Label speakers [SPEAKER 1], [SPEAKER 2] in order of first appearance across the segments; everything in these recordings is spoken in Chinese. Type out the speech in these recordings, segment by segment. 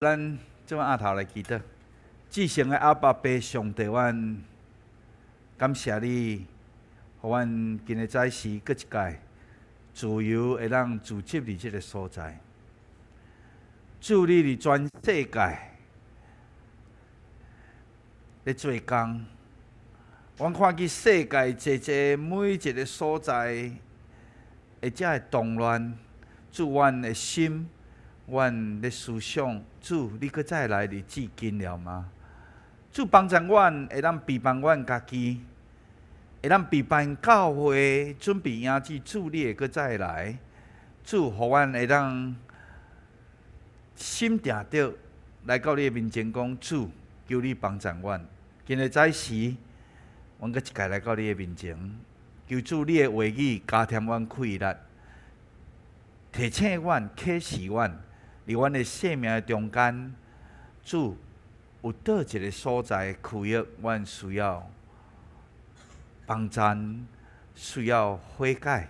[SPEAKER 1] 咱即摆下头来祈祷，至圣的阿爸爸上帝，阮感谢你，互阮今日早时搁一届自由会当聚集伫即个所在。主，你伫全世界咧做工，阮看见世界侪每一个所在会遮会动乱，主，阮的心。阮咧思想，主，你搁再来日子近了吗？主帮助阮，会当备办阮家己，会当备办教会，准备迎接主，你会搁再来。主，互阮会当心定着来到你的面前，讲主，求你帮助阮。今日早时，阮搁一届来到你的面前，求主你的话语加添阮气力，提醒阮，启示阮。伫阮的生命的中间，主有倒一个所在区域，阮需要帮衬，需要悔改，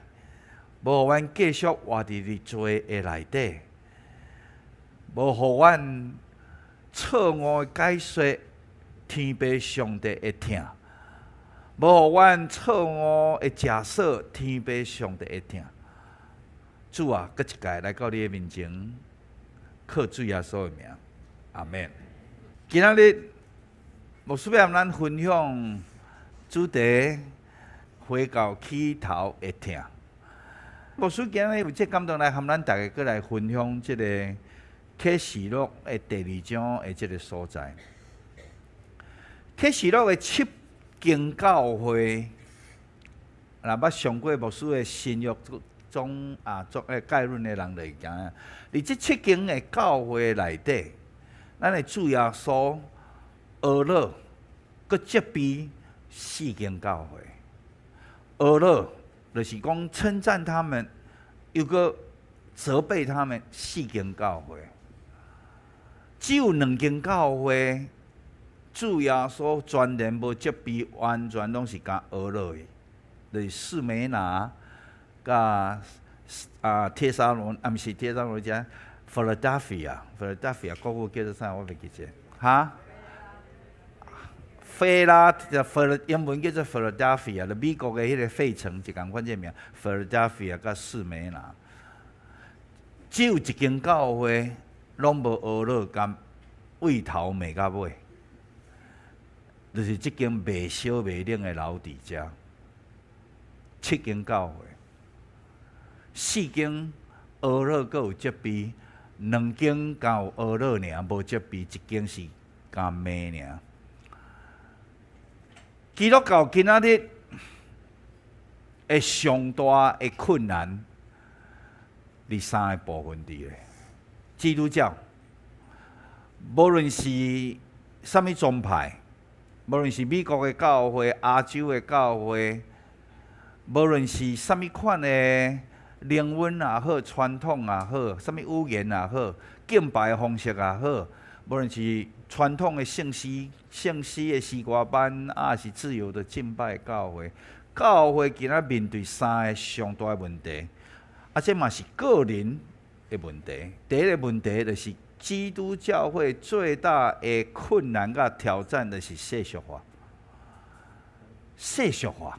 [SPEAKER 1] 无互阮继续活伫伫罪的内底，无互阮错误的解说天父上帝会听，无互阮错误的假设天父上帝会听。主啊，搁一届来到你的面前。靠主耶稣的名，阿免。今仔日牧师要咱分享主题：回到起头会听。牧师今日有这感动来，和咱大家过来分享这个启示录的第2章的这个所在。启示录的7间教会，若捌上过牧师的新约做概论的人来讲，伫这7间的教会内底，咱的主耶稣学了，佮责备4间教会。学了，就是讲称赞他们，又佮责备他们4间教会。只有2间教会，主耶稣全然无责备，完全拢是甲学了的，就是士美拿。甲帖撒罗，毋是帖撒罗尼迦 ，Philadelphia 国语叫做啥？我袂记者。哈？菲拉，英文叫做 Philadelphia， 就美国的迄个费城一共款这名 ，Philadelphia 甲士美拿。只有一间教会，拢无学了，甲为头骂到尾，就是即间袂烧袂冷的老底家。7间教会。4间学了，阁有责备；2间敢有学了尔，无责备；1间是敢骂尔。基督教今仔日的上大的困难，伫3个部分伫咧。基督教，无论是啥物宗派，无论是美国的教会、亚洲的教会，无论是啥物款的。灵恩也好，传统也好，什么语言也好，敬拜的方式也好，无论是传统的圣诗的诗歌班，也是自由的敬拜教会，教会今仔面对3个上大的问题，这嘛是个人的问题。第一个问题就是基督教会最大的困难甲挑战，就是世俗化。世俗化。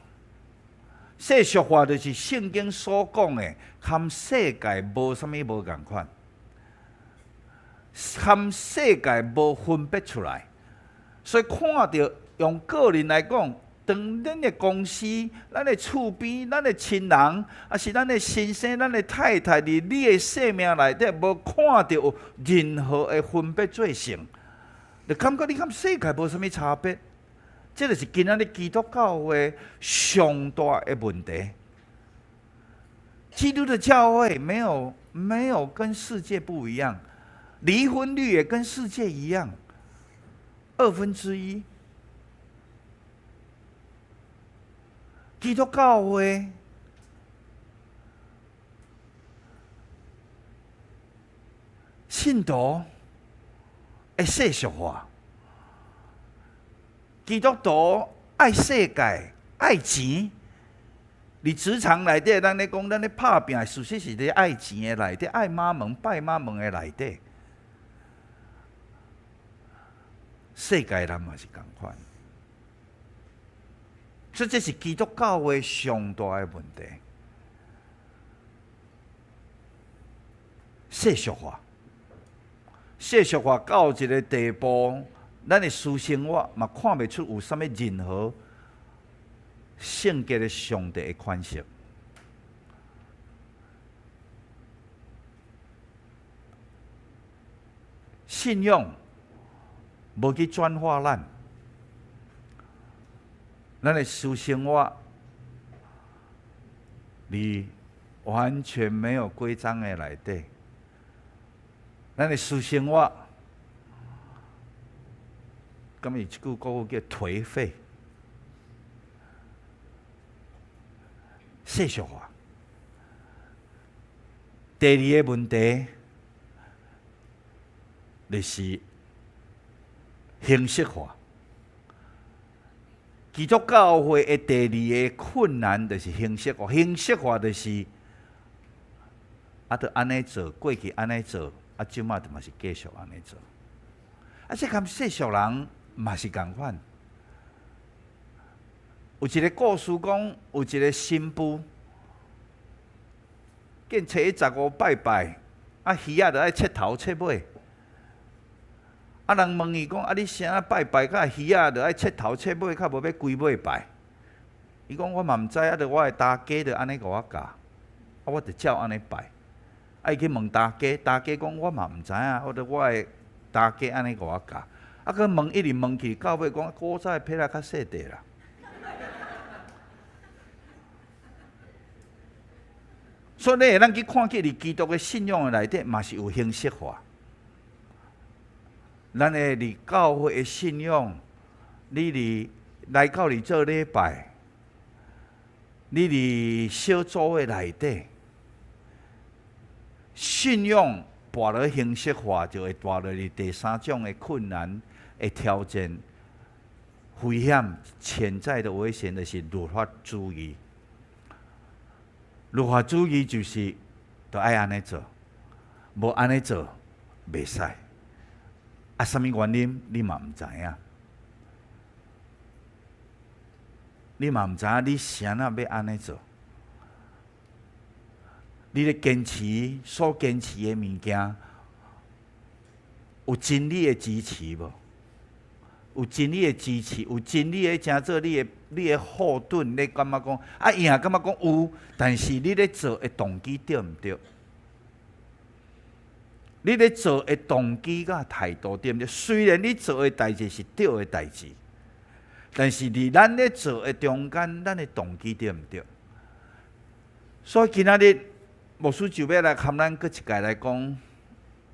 [SPEAKER 1] 世俗化就是圣经所讲的，和世界无啥物无共款，和世界无分别出来。所以看到用个人来讲，当咱的公司、咱的厝边、咱的亲人，还是咱的先生、咱的太太，伫你的生命内底无看到有任何的分别做成，就感觉你和世界无啥物差别。这就是今仔日基督教会上大的问题。基督的教会没有跟世界不一样，离婚率也跟世界一样1/2。基督教会信徒会世俗化。基督徒爱世界，爱钱。伫职场内底，咱咧讲，咱咧拍拼，事实是咧爱钱的内底，爱妈门拜妈门的内底。世界人嘛是同款。所以这是基督教会上大的问题。世俗化，世俗化到一个地步，咱的私生活嘛看袂出有啥物任何圣洁的上帝的款式。信仰无去转化咱的私生活，你完全没有规章的内底。咱的私生活，咁伊一句古语叫颓废、世俗化。第二个问题，就是形式化。基督教会的第二个困难，就是形式化。形式化就是就安尼做，过去安尼做。即马就嘛是继续安尼做，这跟世俗人嘛是共款。有一个故事讲，有一个新妇，见初一15拜拜，鱼仔就爱切头切尾。人问伊讲，你啥拜拜？甲鱼仔就爱切头切尾，较无要规尾拜。伊讲我嘛毋知，就我的大家就安尼甲我教，我就照安尼拜。伊去问大家，大家讲我嘛毋知影，或者我的大家安尼甲我教，佮问一直问去，到尾讲古早的癖仔较细地啦。所以你会咱去看见伫基督的信仰的内底，嘛是有形式化。咱的伫教会的信仰，你来到伫做礼拜，你伫小组的内底。信仰跋落形式化，就会跋落去第三种的困难的挑战、危险、潜在的危险，就是律法主义。律法主义就是都爱安尼做，无安尼做袂使。什么原因你嘛毋知影？你嘛毋知影你啥那要安尼做？你咧坚持所坚持的物件，有真理的支持无？有真理的支持，有真理的成做你的后盾。你感觉讲赢，感觉讲有，但是你咧做的动机对毋对？你咧做的动机甲态度对毋对？虽然你做的代志是对的代志，但是伫咱咧做的中间，咱的动机对毋对？所以今仔日。牧师就要来含咱搁一届来讲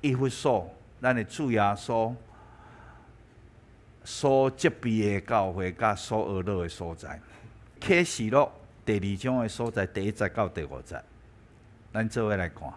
[SPEAKER 1] 以弗所，咱的主耶稣所责备的教会，甲所学到的所在。启示录第2章的所在，第1节到第5节，咱做伙来看。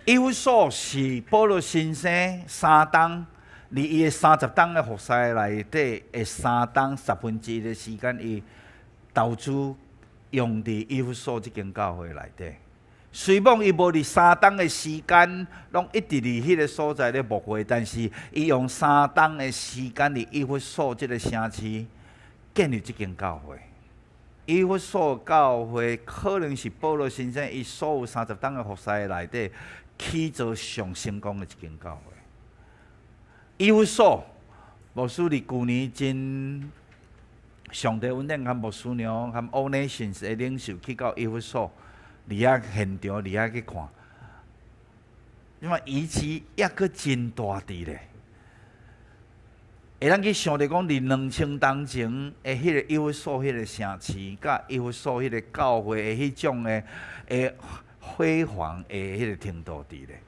[SPEAKER 1] 以弗所是保罗先生3档，伫伊的30档的服侍内底的3档1/10的时间，伊投资用伫以弗所这间教会内底。虽然伊无伫3档的时间，拢一直伫迄个所在咧牧会，但是伊用3档的时间伫以弗所这个城市建立这间教会。以弗所教会可能是保罗先生伊所有30档的服侍内底。起做上成功的一间教会。以弗所，牧师伫旧年真上帝稳定和牧师娘和 All Nations 的领袖去到以弗所，伫遐现场，伫遐去看，因为遗迹抑阁真大滴咧。会当去想着讲，伫2000当前的迄个以弗所迄个城市，甲以弗所迄个教会的迄种的辉煌的迄个程度伫咧。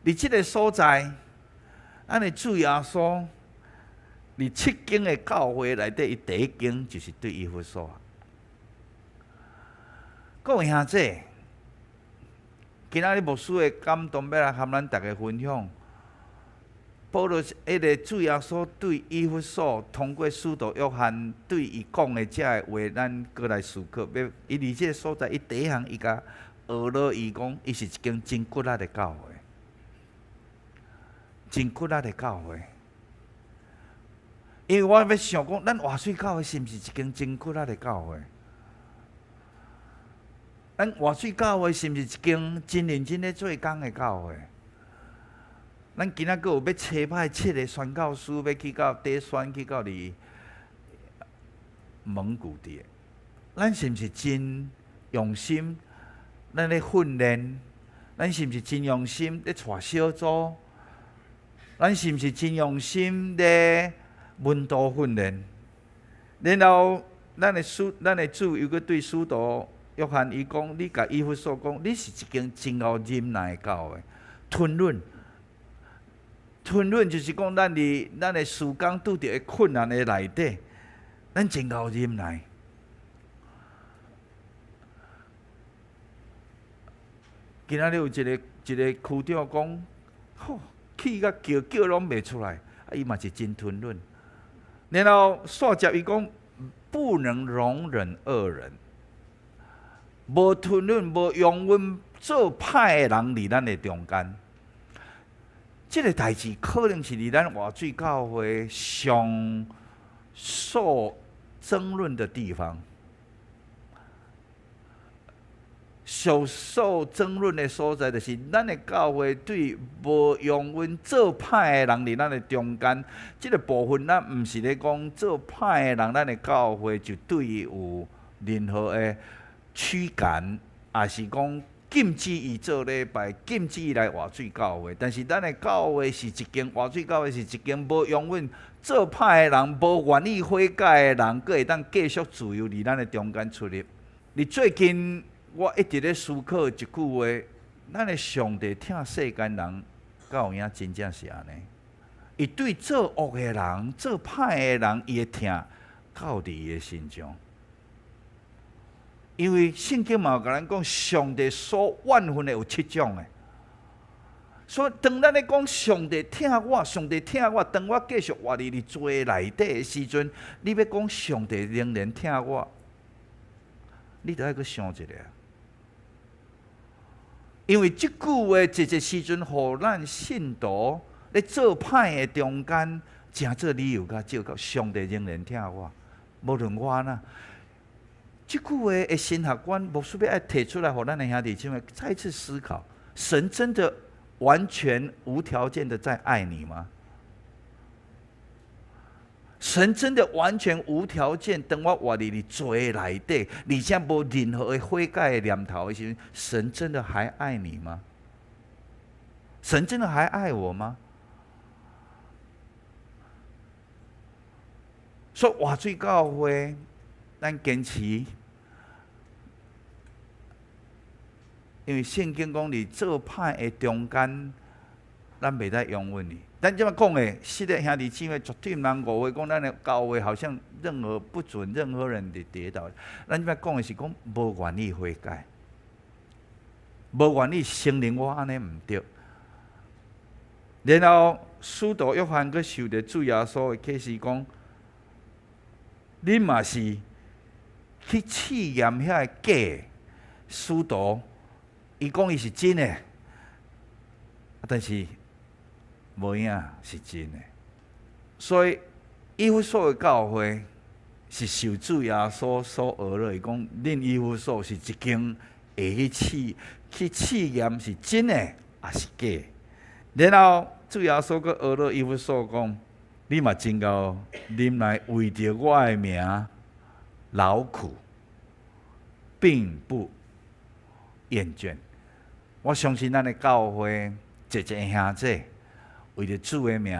[SPEAKER 1] 伫即个所在，咱的主耶稣，伫7间的教会内底，伊第一间就是对以弗所。各位兄弟，今仔日牧师的感动要来和咱大家分享。保罗迄个主耶稣对以弗所通过使徒约翰对伊讲的遮个话，咱过来思考。伊伫即个所在，伊第一项伊甲学了伊讲，伊是一间真骨力的教会，真骨力的教会。因为我要想讲，咱活水教会是毋是一间真骨力的教会？咱活水教会是毋是一间真认真咧做工的教会？咱今仔个有要差派7个宣教师，要去到底选，去到伫蒙古地。咱是毋是真用心？咱咧训练，咱是毋是真用心咧带小组？咱是毋是真用心咧门徒训练？然后咱的主又搁对使徒约翰伊讲：你甲以弗所讲，你是一间真有忍耐的教会，吞忍。吞忍就是讲，咱的事工拄着困难的内底，咱真够忍耐。今仔日有一个区长讲，吼，气甲叫拢袂出来，伊嘛是真吞忍。然后煞接伊讲，不能容忍恶人，无吞忍，无容忍做歹的人伫咱的中间。这个代志可能是伫咱活水教会上受争论的地方，上受争论的所在，就是咱的教会对无容忍做歹的人伫咱的中间。这个部分，咱毋是咧讲做歹的人，咱的教会就对伊有任何的驱赶，也是讲禁止伊做礼拜，禁止伊来活水教会。但是咱的教会是一间活水教会，是一间无容忍做歹的人、无愿意悔改的人，佫会当继续自由伫咱的中间出入。你最近我一直咧思考一句话：咱的上帝疼世间人，敢有影真正是安尼？伊对做恶的人、做歹的人，伊的疼，敢有伫伊的心中？因为圣经嘛有甲咱讲，上帝所怨恨的有7种的。所以当咱咧讲上帝疼我，上帝疼我，当我继续活伫罪内底的时阵，你要讲上帝仍然疼我，你着爱去想一下。因为即句话一时阵，互咱信徒咧做歹的中间，诚做理由甲借口，上帝仍然疼我，无论我安怎。这句话的神学观，牧师要爱提出来，互咱的兄弟姐妹再次思考：神真的完全无条件的在爱你吗？神真的完全无条件，当我活伫罪内底，而且无任何的悔改的念头的时候，神真的还爱你吗？神真的还爱我吗？所以活水教会，咱坚持。因为圣经讲，伫做歹的中间，咱袂使容忍你。咱即摆讲的，实在兄弟姊妹绝对毋通误会，讲咱的教会好像任何不准任何人伫跌倒。咱即摆讲的是讲无愿意悔改，无愿意承认我安尼毋对。然后使徒约翰佫受着主耶稣的启示讲，你嘛是去试验遐个假使徒。伊讲伊是真的，但是无影是真的。所以以弗所的教会是受主耶稣所学了。伊讲，恁以弗所是一间会去试验是真的还是假。然后主耶稣佫学了以弗所讲，你嘛真够忍耐，为着我的名劳苦，并不厌倦。我相信咱的教会一个兄弟，为着主的名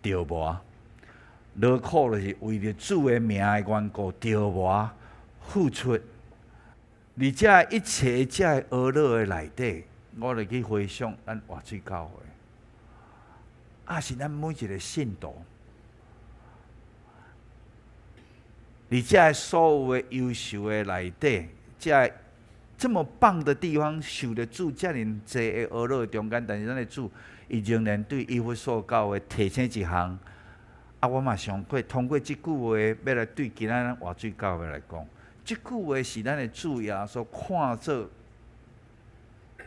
[SPEAKER 1] 着磨，劳苦就是为着主的名的缘故着磨付出。而这一切这恶乐的内底，我就去回想咱活水教会，是咱每一个信徒。而这所有的优秀的内底，这么棒的地方，受得住这么多的恶乐中间，但是咱的主，伊仍然对以弗所教会提醒一项。我嘛想过，通过这句话，要来对今仔咱活水教会来讲，这句话是咱的主耶稣看做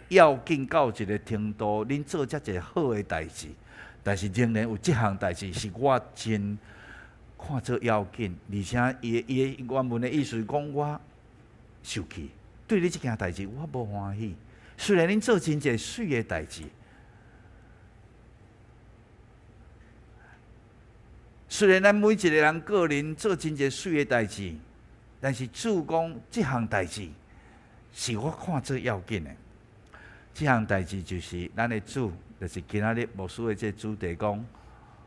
[SPEAKER 1] 要紧到一个程度，恁做遮一个好的代志，但是仍然有这项代志是我真看做要紧，而且伊的原文的意思是讲我受气，对你这件代志我无欢喜。虽然恁做真一个水的代志，虽然咱每一个人个人做真一个水的代志，但是主讲这项代志是我看做要紧的。这项代志就是咱的主，就是今仔日牧师的这主题讲，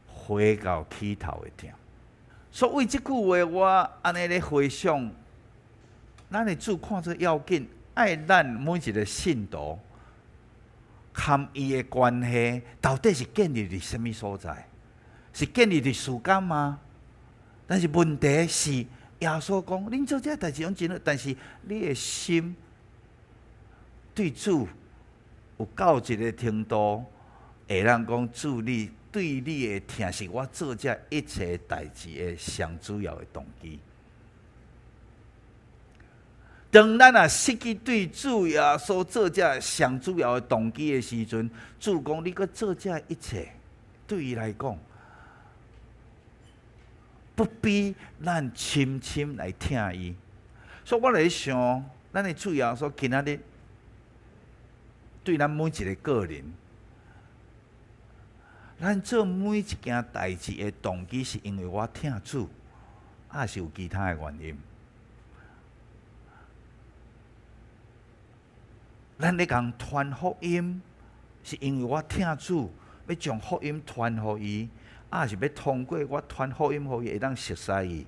[SPEAKER 1] 花到起头的痛。所以为这句话，我安尼咧回想，咱的主看做要紧，爱咱每一个信徒，含伊的关系，到底是建立伫什么所在？是建立伫时间吗？但是问题是，耶稣讲，恁做这代志拢真好，但是你的心对主有到一个程度，会让讲主你对你的疼，是我做这一切代志的上主要的动机。当咱若失去对主耶稣做这上主要的动机的时阵，主讲你搁做这一切，对伊来讲，不比咱深深来疼伊。所以我来想，咱的主耶稣今仔日对咱每一个个人，咱做每一件代志的动机，是因为我疼主，还是有其他的原因？咱咧共传福音，是因为我疼主，要将福音传互伊，是要通过我传福音互伊，会当熟悉伊，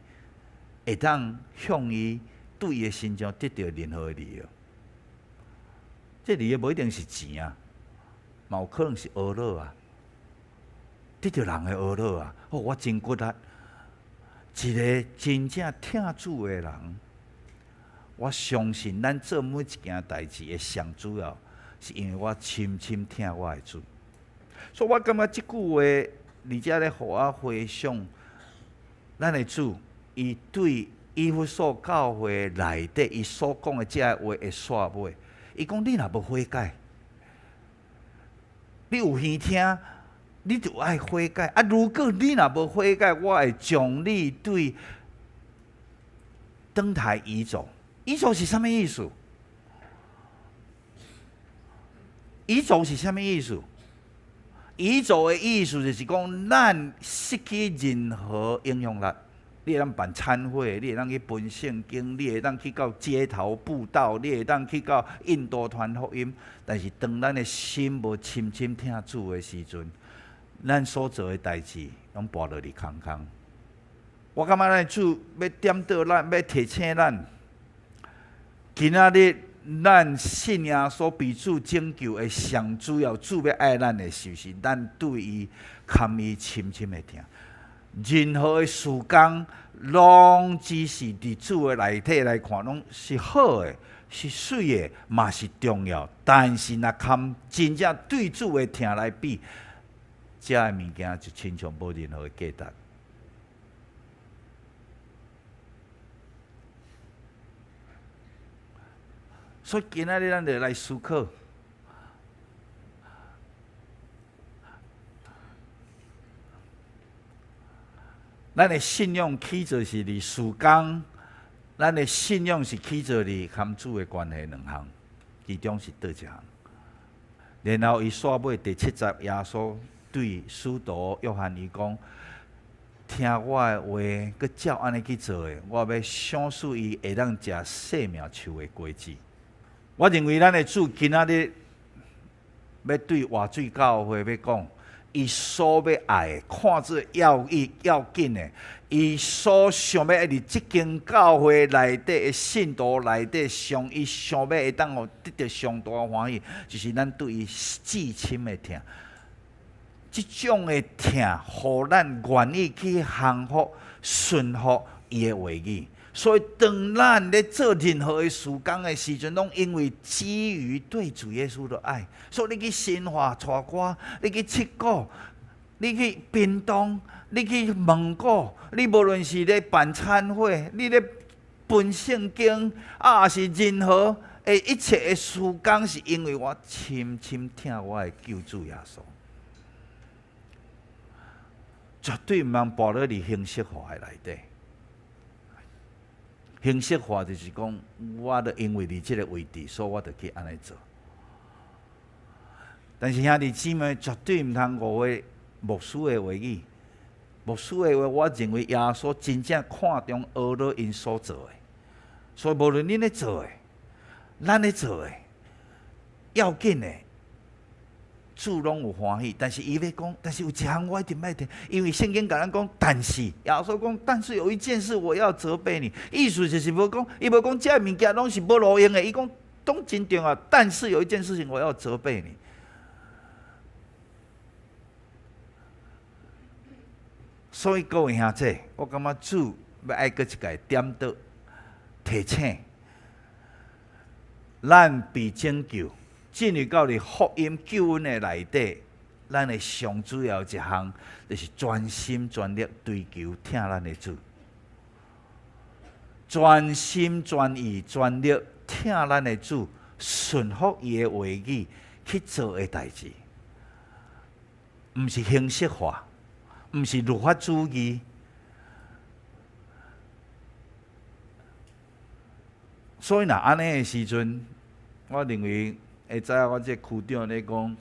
[SPEAKER 1] 会当向伊对伊的心中得到任何的利益。这利益无一定是钱啊，嘛有可能是恶乐啊，得到人的恶乐啊。我真骨力，一个真正疼主的人。我相信咱做每一件代志的上主要，是因为我深深疼我的主。所以我感觉这句话，而且咧，互我回想，咱的主，伊对以弗所教会内底伊所讲的这话的煞尾，伊讲你若无悔改，你有耳听，你就爱悔改。如果你若无悔改，我会将你对登台移走。移走是啥物意思？移走是啥物意思？移走的意思就是讲，咱失去任何影响力。你会当办餐会，你会当去分圣经，你会当去到街头布道，你会当去到印度传福音。但是当咱的心无深深疼主的时阵，咱所做的代志拢跋落去空空。我感觉咱主要点到咱，要提醒咱。今仔日，咱信仰所被主拯救的上主要，主要爱咱的，是不是？咱对伊堪伊深深的疼。任何的事工，拢只是伫主的内体来看，拢是好的，是水的，嘛是重要。但是若堪真正对主的疼来比，这个物件就亲像无任何的价值。所以今仔日咱就来思考，咱的信仰起做是伫事工，咱的信仰是起做伫含主的关系两项，其中是倒一项？然后伊煞尾第7节，耶稣对使徒约翰伊讲：听我的话，佮照安尼去做的，我要赏赐伊会当食生命树的果子。我认为咱的主今仔日要对活水教会要讲，伊所要爱的，看做要紧的，伊所想要伫即间教会内底的信徒内底伊想要会当互得到上大欢喜，就是咱对伊至深的疼。即种的疼，互咱愿意去降服、顺服伊的话语。所以，当咱咧做任何的事工的时阵，拢因为基于对主耶稣的爱，所以你去新化带歌，你去七股，你去屏东，你去蒙古，你无论是咧办餐会，你咧分圣经，也是任何的一切的事工，是因为我深深疼我的救主耶稣。绝对毋通暴露伫形式化的内底。形式化就是讲，我著因为伫即个位置，所以我著去安尼做。但是兄弟姊妹，绝对毋通误会牧师的话语。牧师的话，我认为耶稣真正看重学了因所做的。所以无论恁咧做的，咱咧做的，要紧的。主拢有欢喜，但是伊要讲，但是有一项我一定要听，因为圣经甲咱讲，但是耶稣讲，但是有一件事我要责备你，意思就是无讲，伊无讲这物件拢是无路用的，伊讲拢真重要，但是有一件事情我要责备你。所以各位兄弟，我感觉主要爱搁一个点倒提醒，咱被拯救。进入到福音救恩的内底，咱的上主要一项，就是专心全力追求听咱的主，专心全意全力听咱的主，顺服伊的话语去做的代志，毋是形式化，毋是律法主义。所以若安尼的时阵，我认为。会知影我这区长咧讲，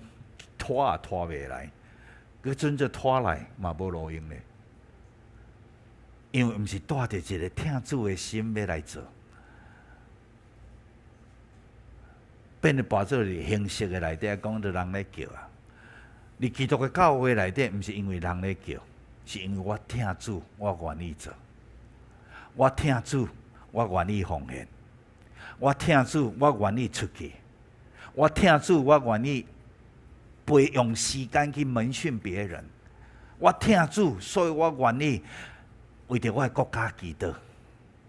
[SPEAKER 1] 拖也拖袂来，佮阵这拖来嘛无路用咧，因为毋是带着一个听主的心要来做，变得把做伫形式的内底讲着人咧叫啊。你基督的教会内底，毋是因为人咧叫，是因为我听主，我愿意做；我听主，我愿意奉献；我听主，我愿意出去。我听主，我愿意用时间去门训别人。我听主，所以我愿意为着我的国家祈祷。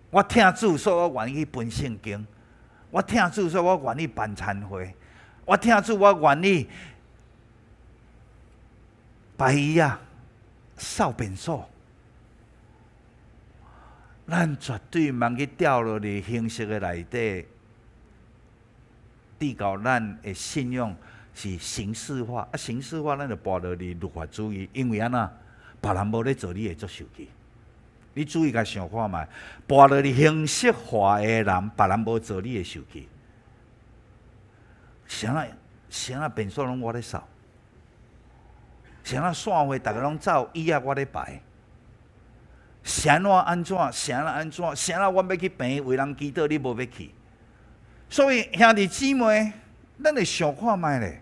[SPEAKER 1] 我听主，所以我愿意分圣经。我听主，所以我愿意办餐会。我听主，我愿意白衣啊、扫便所。咱绝对毋通去掉落去形式的内底。递到咱的信仰是形式化，形式化咱就步落去律法主义，因为安那别人无咧做，你会足受气。你注意甲想看觅，步落去形式化的人，别人无做，你会受气。谁啊便所拢我咧扫，谁啊散会逐个拢走，椅仔我咧摆。谁安怎？谁我要去病为人祈祷，你无要去。所以兄弟姊妹，咱会想看觅咧，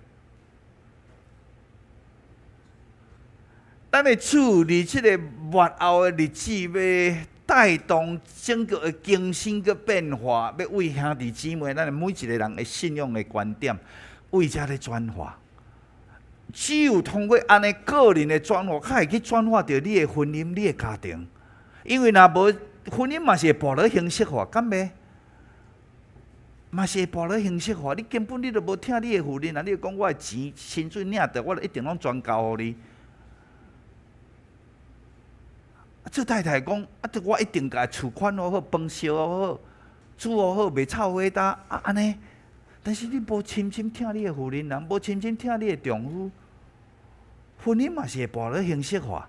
[SPEAKER 1] 咱的主伫即个末后的日子，要带动整个的更新个变化，要为兄弟姊妹，咱每一个人的信仰的观点，为遮咧转化。只有通过安尼个人的转化，才会去转化到你的婚姻、你的家庭。因为若无婚姻嘛是会步落形式化，敢袂？嘛是会步落形式化，你根本你都无听你的父亲啊！你讲我的钱薪水领得，我就一定拢转交互你。做太太讲，我一定甲厝款好好，饭烧好，煮好，袂臭火焦安尼。但是你无深深听你的父亲人，无深深听你的丈夫，婚姻嘛是会步落形式化。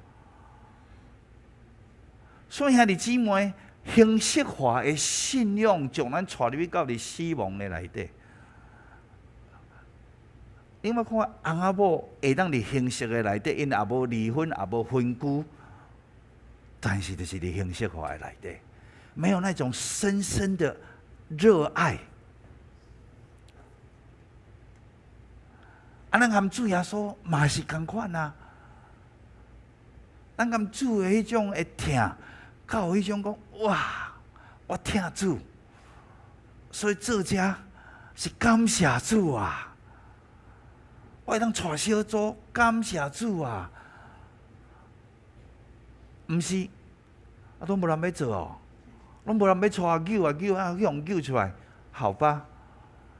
[SPEAKER 1] 所以兄弟姊妹。形式化的信仰，将咱带入到死亡的内底。你莫看翁仔某会当伫形式的内底，因也无离婚，也无分居，但是就是伫形式化的内底，没有那种深深的热爱。咱含主耶稣嘛是同款啊，咱含主的迄种会疼，到有迄种讲哇，我疼主，所以做遮是感谢主啊，我会当带小组感谢主啊，毋是啊，拢无人要做哦，拢无人要带救用救出来，好吧？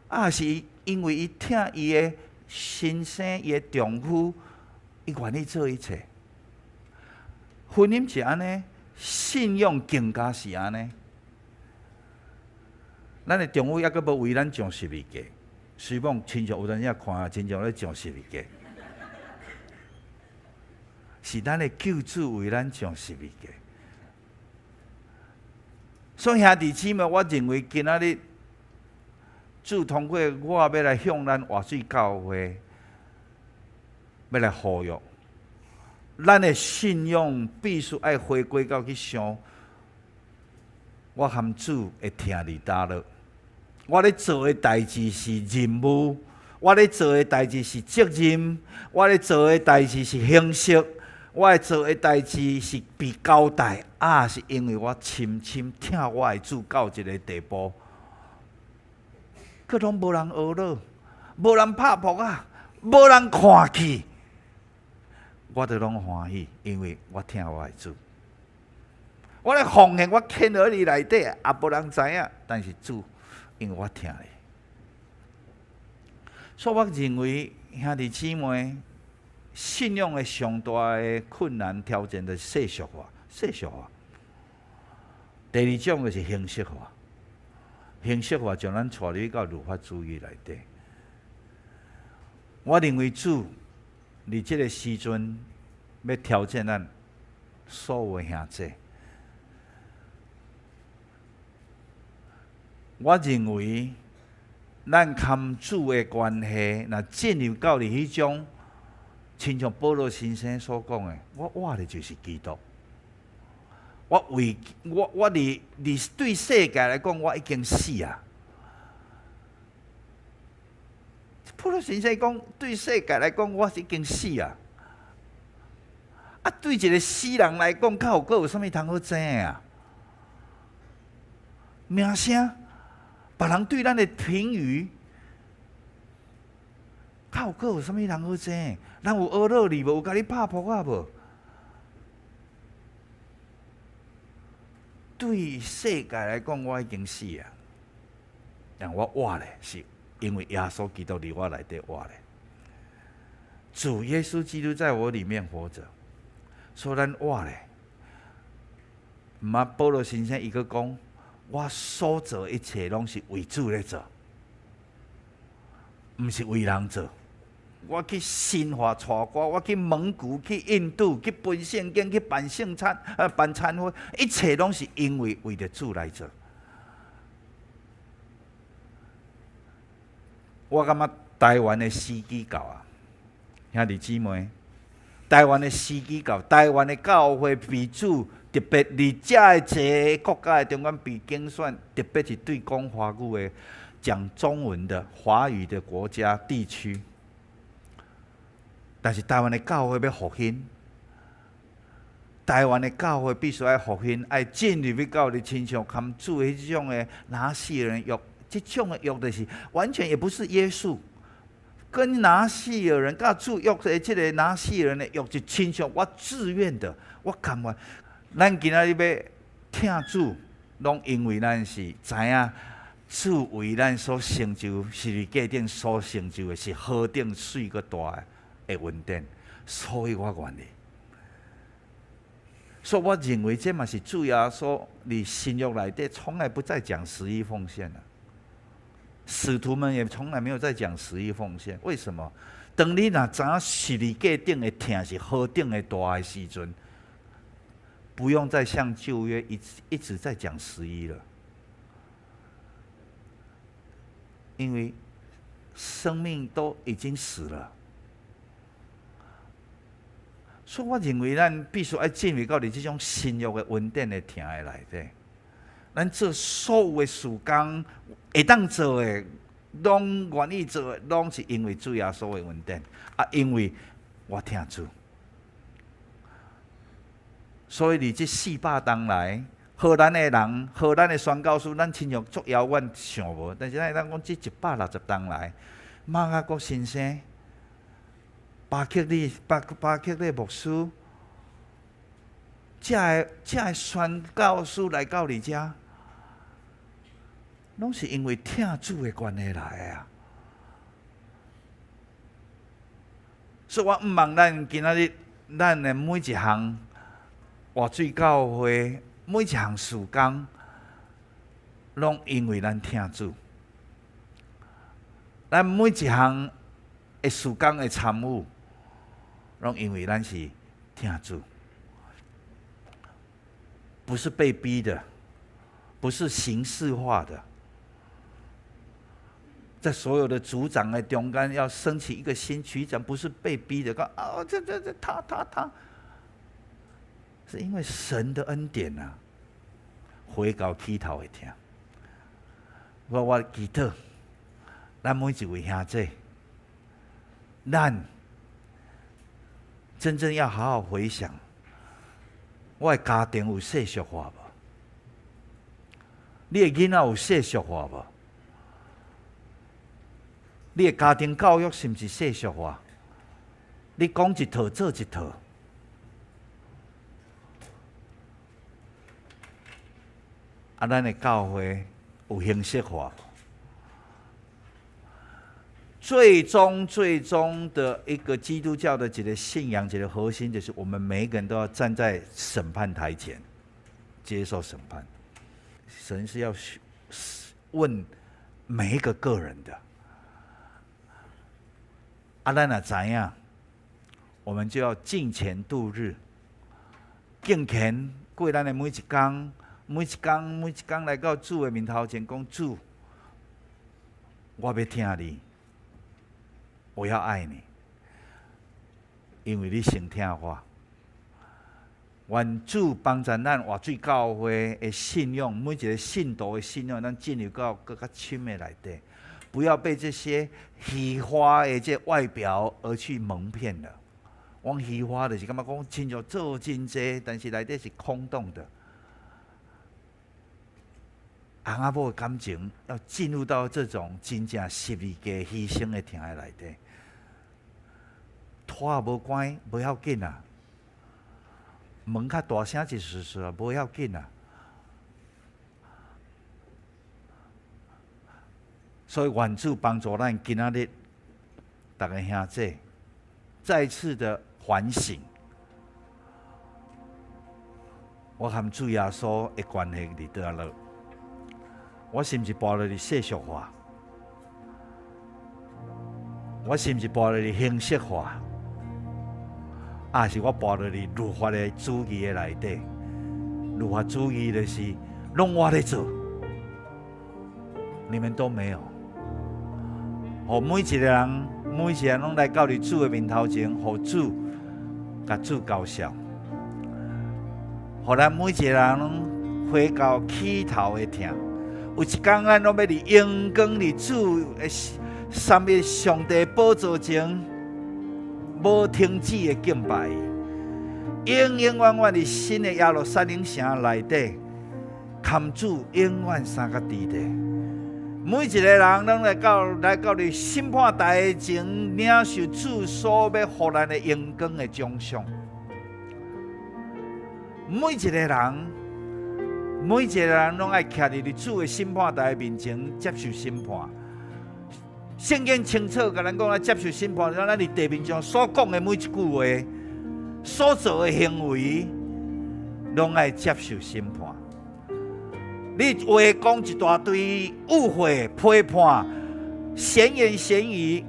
[SPEAKER 1] 啊，是因为伊疼伊的先生，伊的丈夫，伊愿意做一切。婚姻是安尼，信用更加是安尼。咱的丈夫抑阁无为咱上十字架，随便亲像有阵仔看啊，亲像咧上十字架，是咱的救主为咱上十字架。所以兄弟姊妹，我认为今仔日主通过我要来向咱活水教会，要来呼吁，咱的信用必须爱回归到去想，我含主会听你打落。我咧做的代志是任务，我咧做的代志是责任，我咧做的代志是形式，我咧做的代志是被交代。啊，是因为我深深疼我的主到一个地步，佮拢无人学了，无人拍扑啊，无人看去，我就拢欢喜，因为我疼我的主。我咧奉献我牵儿里内底，也无人知影，但是主。因为我疼你，所以我认为兄弟姊妹，信仰的上大的困难挑战就是世俗化。世俗化。第二种就是形式化，形式化将咱带入到律法主义内底。我认为主伫即个时阵要挑战咱所有的兄弟。我认为，咱堪主的关系，若进入到迄种，亲像保罗先生所讲的，我活的就是基督。我对世界来讲，我已经死啊。保罗先生讲，对世界来讲，我已经死啊。啊，对一个死人来讲，较有啥物通好争啊？名声。别人对咱的评语，较有啥物人好争？咱有学乐你无？有甲你拍扑啊无？对世界来讲，我已经死啊！但我活咧，是因为耶稣基督伫我内底活咧。主耶稣基督在我里面活着，所以咱活咧。保罗先生伊个讲。我所做一切拢是为主咧做，毋是为人做。我去新华带我去蒙古、去印度、去分圣经、去办圣餐、办餐会，一切拢是因为着主来做。我感觉台湾的时机到啊，兄弟姊妹，台湾的时机到，台湾的教会被主。特别伫遮的一个国家的中间被竞选，特别是对讲华语的、讲中文的、华语的国家地区。但是台湾的教会要复兴，台湾的教会必须要复兴，要进入到你亲像含主迄种的拿细尔人约，这种的约就是完全也不是耶稣。跟拿细尔人甲主约的这个拿细尔人的约，就亲像我自愿的，我甘愿。咱今仔日要听主，拢因为咱是知影主为咱所成就，十字架顶所成就的是何等水个大的恩典，所以我愿意。所以我认为这嘛是主耶稣伫新约内底从来不再讲十一奉献了，使徒们也从来没有在讲十一奉献。为什么？当你若知影十字架顶的疼是何等的大的时阵，不用再像旧约一直在讲11了，因为生命都已经死了。所以我认为咱必须要进入到你这种新约的稳定的听的内底。咱做所有的事工会当做的，拢愿意做的，拢是因为主耶稣的稳定啊，因为我听主。所以伫这400当来，荷兰的人、荷兰的宣教师，咱亲像足遥远想无，但是咱会当讲这160当来，马雅各先生、巴克利牧师，这个宣教师来到你遮，拢是因为听主的关系来的啊。所以我毋望咱今仔日咱的每一项活水教会每一项事工，拢因为咱听主。咱每一项的事工的参与，拢因为咱是听主，不是被逼的，不是形式化的。在所有的组长的中间，要升起一个新区长，不是被逼的。讲啊，这他，是因为神的恩典啊，回到起头会听。我祈祷，咱每一位兄弟，咱真正要好好回想，我的家庭有世俗化无？你的囡仔有世俗化无？你的家庭教育是毋是世俗化？你讲一套做一套，啊，咱的教会有形式化。最终的一个基督教的一个信仰，一个核心，就是我们每一个人都要站在审判台前，接受审判。神是要问每一个个人的。啊，咱若知影，我们就要敬虔度日，敬虔过咱的每一天，每一天来到主的面头前，讲主，我要听你，我要爱你，因为你先听我。愿主帮助咱活水教会的信仰，每一个信徒的信仰，咱进入到更较深的内底。不要被这些虚华的这外表而去蒙骗了。我虚华就是感觉讲，亲像做真济，但是内底是空洞的。翁仔某的感情要进入到这种真正12家牺牲的听的内底，拖也无关，不要紧啊。门较大声一丝啊，不要紧啊。所以愿主帮助咱今仔日大家兄弟再次的反省，我和主耶稣的关系伫倒落？我是毋是步入去世俗化？我是毋是步入去形式化？还是我步入去律法的主义的内底？律法主义就是拢我咧做，你们都没有。每一个人拢来到你主的面头前，互主甲主交笑，互咱每一个人拢回到起头的听。有一天，咱拢要伫阳光里主的三位上帝宝座前，无停止的敬拜，永永远远伫新的耶路撒冷城内底，看主永远三个地地。每一个人拢来到你审判台前，领受主所要予咱的阳光的奖赏。每一个人拢爱徛伫你主的审判台面前接受审判。圣经清楚甲咱讲，咱接受审判，咱伫地面上所讲的每一句话、所做的行为，拢爱接受审判。你话讲一大堆误会、批判、闲言闲语，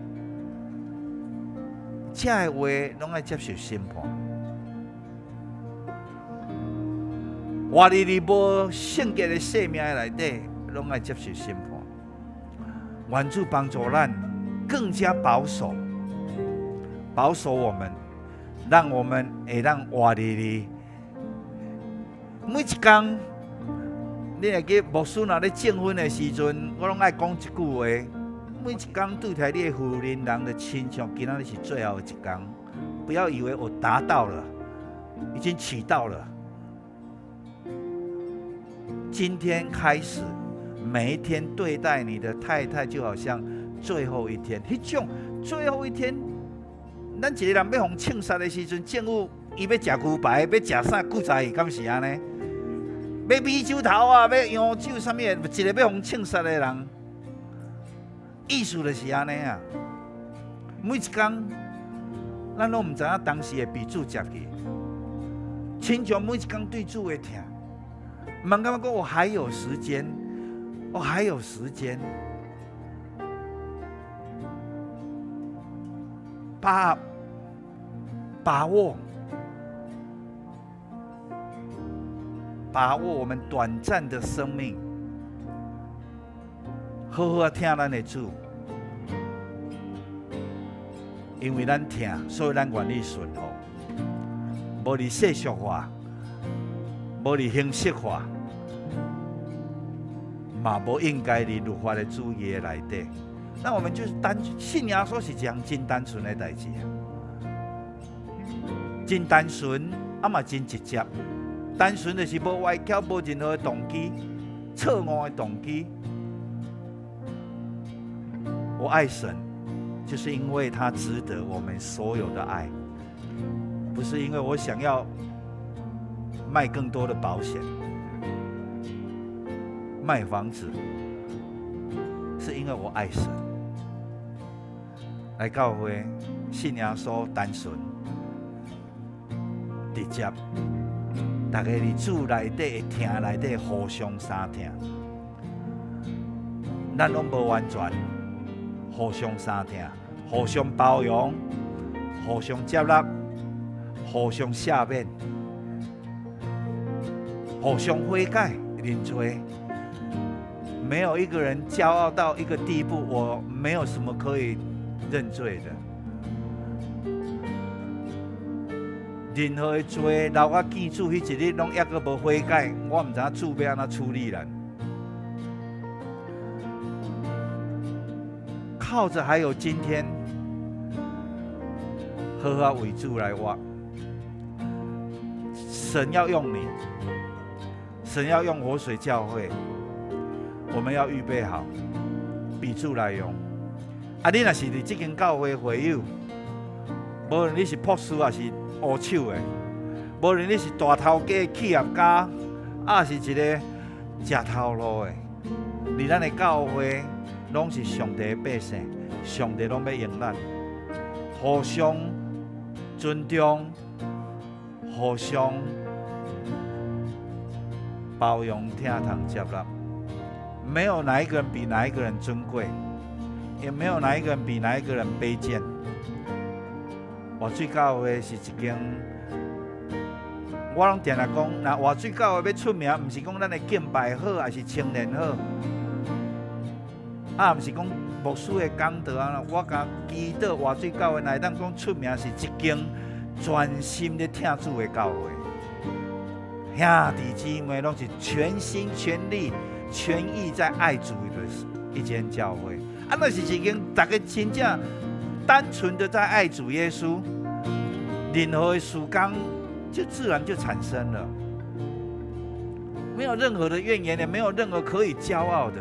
[SPEAKER 1] 这个话拢爱接受审判。活伫你无圣洁的生命内底，拢爱接受审判。愿主帮助咱更加保守我们，让我们会当活日日。每一天，你会记牧师若咧证婚的时阵，我拢爱讲一句话：每一天对待你的福邻人的亲像今仔日是最后的一天。不要以为我达到了，已经取到了。今天开始，每一天对待你的太太，就好像最后一天。迄种最后一天，咱一个人要互庆杀的时阵，政府伊要食牛排，要食啥骨材，敢是安尼？要米酒头啊，要洋酒啥物？一个要互庆杀的人，意思就是安尼啊。每一天，咱拢唔知影当时会被主接去，亲像每一天对主的听。慢慢讲，我还有时间，我还有时间，把握我们短暂的生命，好好听咱的主，因为咱听，所以咱愿意顺服，无伫世俗化，无伫形式化，嘛无应该伫律法的主义的内底。那我们就是信耶稣是一件真单纯的代志，真单纯，嘛真直接。单纯就是无歪巧，无任何的动机，错误的动机。我爱神，就是因为他值得我们所有的爱，不是因为我想要卖更多的保险、卖房子，是因为我爱神。来教会信耶稣单纯、直接，大家伫主内底会听内底互相相听，咱拢无完全，互相相听，互相包容，互相接纳，互相赦免，互相悔改认罪。没有一个人骄傲到一个地步，我没有什么可以认罪的。任何的罪，留我记住迄一日，拢抑阁无悔改，我唔知影主要安怎处理咱。靠着还有今天，好好为主来活。神要用你，神要用活水教会，我们要预备好，比主来用。你若是伫这间教会会友，无论你是牧师还是乌手的，无论你是大头家、企业家，是一个食头路的，伫咱的教会拢是上帝的百姓，上帝拢要用咱，互相尊重，互相包容、听从、接纳，没有哪一个人比哪一个人尊贵。也没有哪一个人比哪一个人卑贱。活水教会是一间，我拢定来讲，那活水教会要出名，唔是讲咱的敬拜好，还是青年好，唔是讲牧师的讲道啊。我甲祈祷活水教会内当讲出名，是一间专心咧听主的教会。兄弟姊妹拢是全心全力、全意在爱主的一间教会。那是一间大家真正单纯的在爱主耶稣，任何的事工就自然就产生了，没有任何的怨言，也没有任何可以骄傲的。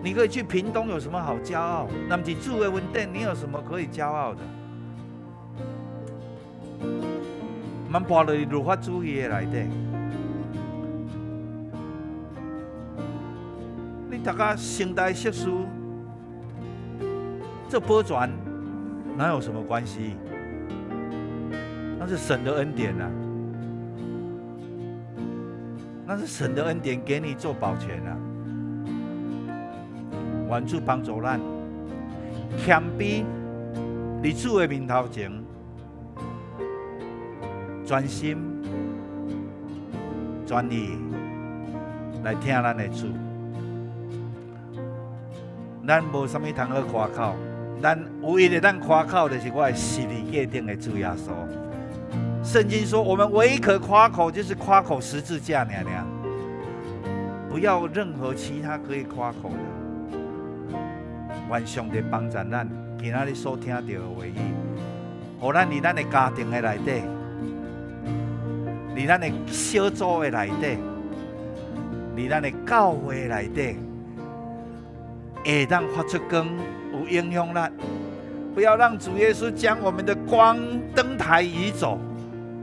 [SPEAKER 1] 你可以去屏东，有什么好骄傲？那么你住在文店，你有什么可以骄傲的？我们跑到律法主义的内底，你大家声大识书。这波转哪有什么关系？那是神的恩典啊，那是神的恩典给你做保全啊。愿主帮助咱，谦卑伫主的面头前，专心、专意来听咱的主。咱无啥物通好夸口。咱唯一的咱夸口就是我的十字架顶的主耶稣。圣经说，我们唯一可夸口就是夸口十字架娘娘，不要任何其他可以夸口的。愿上帝帮助咱，今仔日所听到的话语，互咱伫咱的家庭的内底，伫咱的小组的内底，伫咱的教会内底，会当发出光，有影响力。不要让主耶稣将我们的光灯台移走，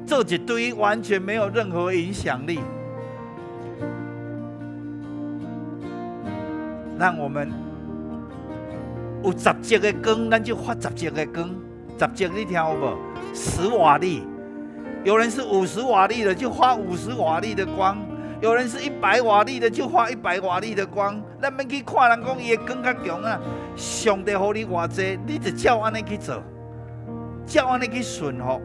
[SPEAKER 1] 做一堆完全没有任何影响力。让我们有10节的光，咱就发10节的光。10节你听有无？10瓦力。有人是50瓦力的，就发50瓦力的光；有人是100瓦力的，就发100瓦力的光。咱免去看人讲伊的光较强啊，上帝予你偌济，你就照安尼去做，照安尼去顺服，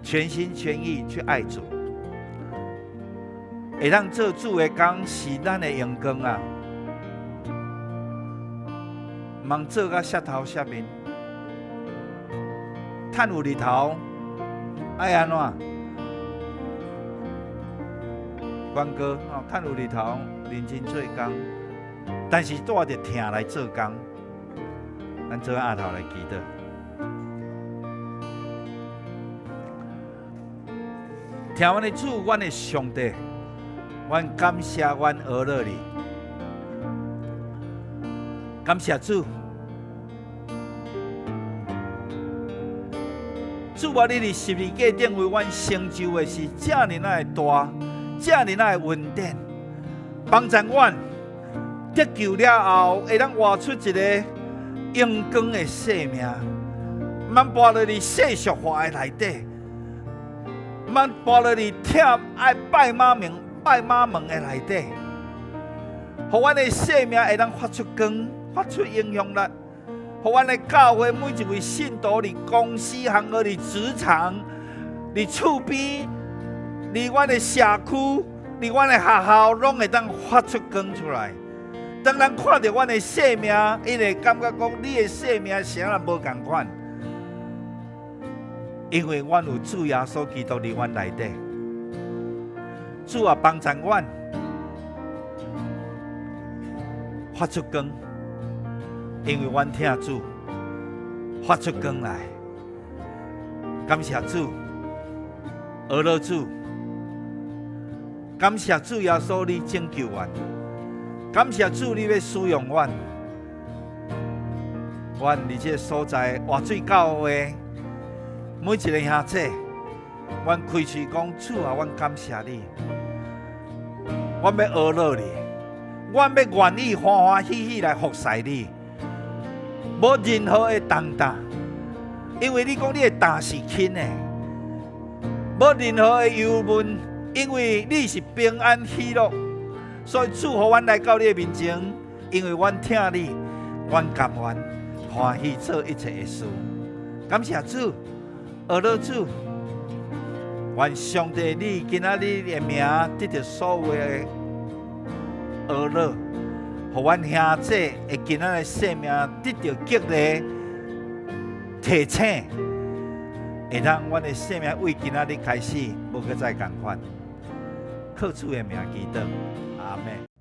[SPEAKER 1] 全心全意去爱主，会让做主的工是咱的荣光啊！茫做甲舌头舌面，趁有日头，爱安怎？关哥，趁有日头，认真做工，但是带着疼来做工，咱做下头来祈祷。听阮的主，阮的上帝，阮感谢阮儿乐你，感谢主。主啊，你伫十字架顶为阮成就的是这样的大，这样的恩典，帮助阮得救了后，会当活出一个阳光的生命，慢搬落你世俗化的内底，慢搬落你忝爱拜马门的内底，互阮的生命会当发出光，发出影响力。互阮的教会每一位信徒，伫公司、行业、伫职场、伫厝边、伫阮的社区、伫阮的学校，拢会当发出光出来。当咱看到阮的生命，伊会感觉讲，你的生命啥也无同款，因为阮有主耶稣基督伫阮内底。主啊，帮助阮发出光。因为阮听主发出光来，感谢主，阿罗主，感谢主耶稣你拯救阮，感谢主你要使用阮，阮伫这个所在活水教会，每一个兄弟，阮开嘴讲主啊，阮感谢你，阮要阿罗你，阮要愿意欢欢喜喜来服侍你。无任何的重担，因为你讲你的担是轻的；无任何的忧闷，因为你是平安喜乐。所以祝福阮来到你的面前，因为阮听你，阮甘愿欢喜做一切的事。感谢主，阿罗主，愿上帝你今仔日的名得到所有的阿罗。互阮兄弟会今仔日生命得到激励、提醒，会让阮的生命为今仔日开始，无再同款。靠主的名祈祷，阿们。